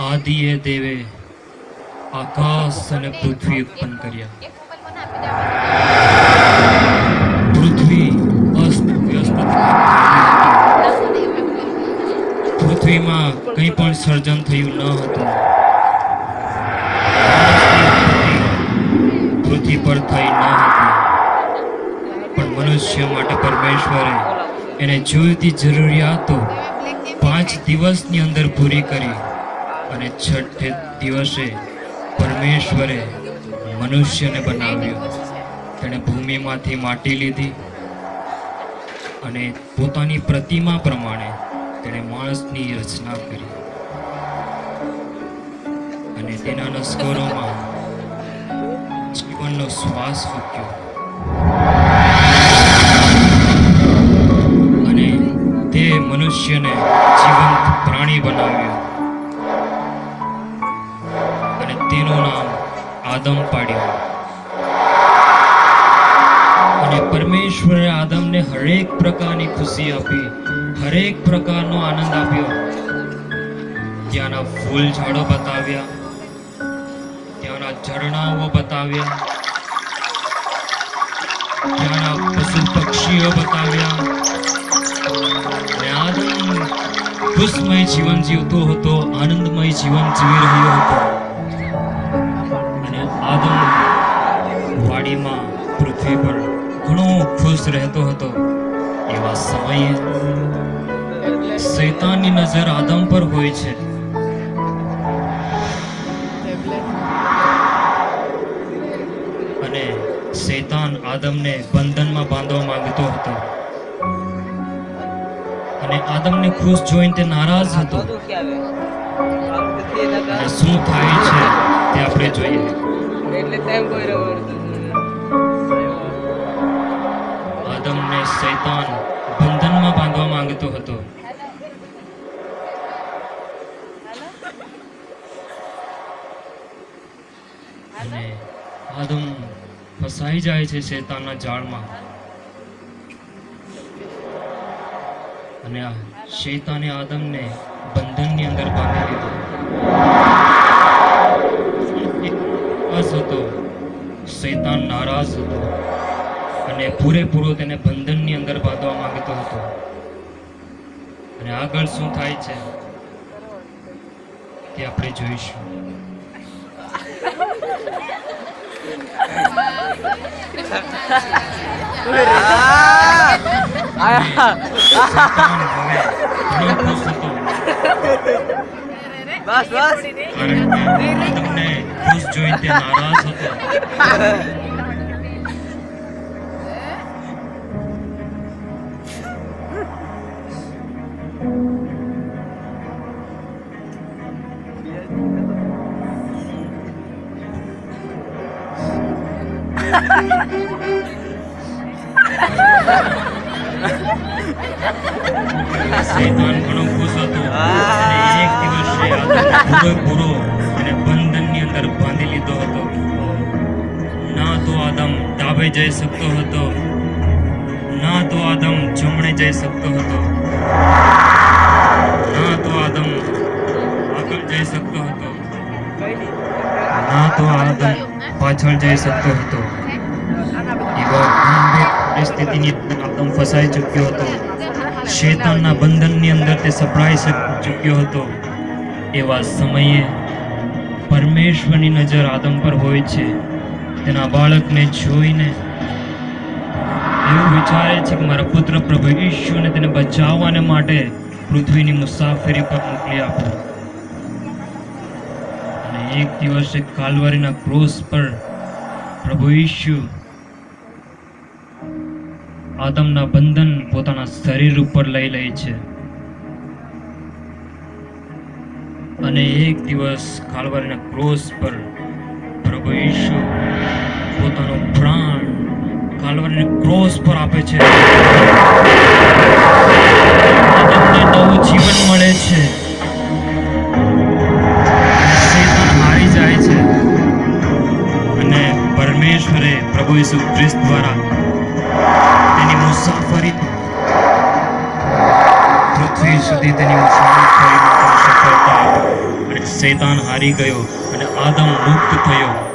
આદિએ દેવે આકાશ અને પૃથ્વી ઉત્પન્ન કર્યા. પૃથ્વી અસ્ત વ્યસ્ત પૃથ્વીમાં કંઈ પણ સર્જન થયું ન હતું. પૃથ્વી પર થઈ ન હતી, પણ મનુષ્ય માટે પરમેશ્વરે એને જોઈતી જરૂરિયાતો 5 દિવસની અંદર પૂરી કરી અને છઠ્ઠે દિવસે પરમેશ્વરે મનુષ્યને બનાવ્યો. તેણે ભૂમિમાંથી માટી લીધી અને પોતાની પ્રતિમા પ્રમાણે તેણે માણસની રચના કરી અને તેના નસકોરોમાં જીવનનો શ્વાસ ફૂંક્યો અને તે મનુષ્યને જીવંત પ્રાણી બનાવ્યો અને તેનું નામ આદમ પાડ્યું. અને પરમેશ્વરે આદમને હરેક પ્રકારની ખુશી આપી, હરેક પ્રકારનો આનંદ આપ્યો. ત્યાંના ફૂલ ઝાડો બતાવ્યા, ત્યાંના ઝરણાઓ બતાવ્યા, ત્યાંના પશુ પક્ષીઓ બતાવ્યા. અને આદમ ખુશમય જીવન જીવતો હતો, આનંદમય જીવન જીવી રહ્યો હતો. અને આદમ વાડીમાં પૃથ્વી પર ઘણો ખુશ રહેતો હતો. એવા સમયે શૈતાનની નજર આદમ પર હોય છે. અને શૈતાન આદમને બંધનમાં બાંધવા માંગતો હતો અને આદમને ખુશ જોઈને તે નારાજ હતો. અને શું થાય છે તે આપણે જોઈએ. આદમને શૈતાન બંધનમાં બાંધવા માંગતો હતો. અને આદમ ફસાઈ જાય છે શૈતાનના જાળમાં. અને આ શૈતાને આદમને બંધનની અંદર બાંધી લીધો. હતો શૈતાન નારાજ હતો અને પૂરેપૂરો તેને બંધનની અંદર બાંધવા માંગતો હતો. અને આગળ શું થાય છે તે આપણે જોઈશું. બસ બસ તમને ખુશ જોઈને તે નારાજ હતો. શૈતાન ઘણો ખુશ હતો અને એક દિવસે પૂરો એને બંધનની અંદર બાંધી લીધો હતો. ના તો આદમ ડાબે જઈ શકતો હતો, ના તો આદમ જમણે જઈ શકતો હતો, ના તો આદમ આગળ જઈ શકતો હતો, ના તો આદમ પાછળ જઈ શકતો હતો. એવા ગંભીર પરિસ્થિતિની આદમ ફસાઈ ચૂક્યો હતો. શૈતાનના બંધનની અંદર તે સપડાઈ ચૂક્યો હતો. એવા સમયે પરમેશ્વરની નજર આદમ પર હોય છે. તેના બાળકને જોઈને એવું વિચારે છે કે મારા પુત્ર પ્રભુ ઈશુને તેને બચાવવાને માટે પૃથ્વીની મુસાફરી પર મોકલી આપો. અને એક દિવસે કાલ્વરીના ક્રોસ પર પ્રભુ ઈશુ આદમના બંધન પોતાના શરીર ઉપર લઈ લે છે. અને એક દિવસ કાલ્વરીના ક્રોસ પર પ્રભુ ઈશુ પોતાનો પ્રાણ કાલ્વરીના ક્રોસ પર આપે છે. આદમને નવું જીવન મળે છે. શૈતાન હારી જાય છે અને પરમેશ્વરે પ્રભુ ઈસુ ખ્રિસ્ત દ્વારા તેની મુસાફરી પૃથ્વી સુધી તેની મુસાફરી સફળતા અને શૈતાન હારી ગયો અને આદમ મુક્ત થયો.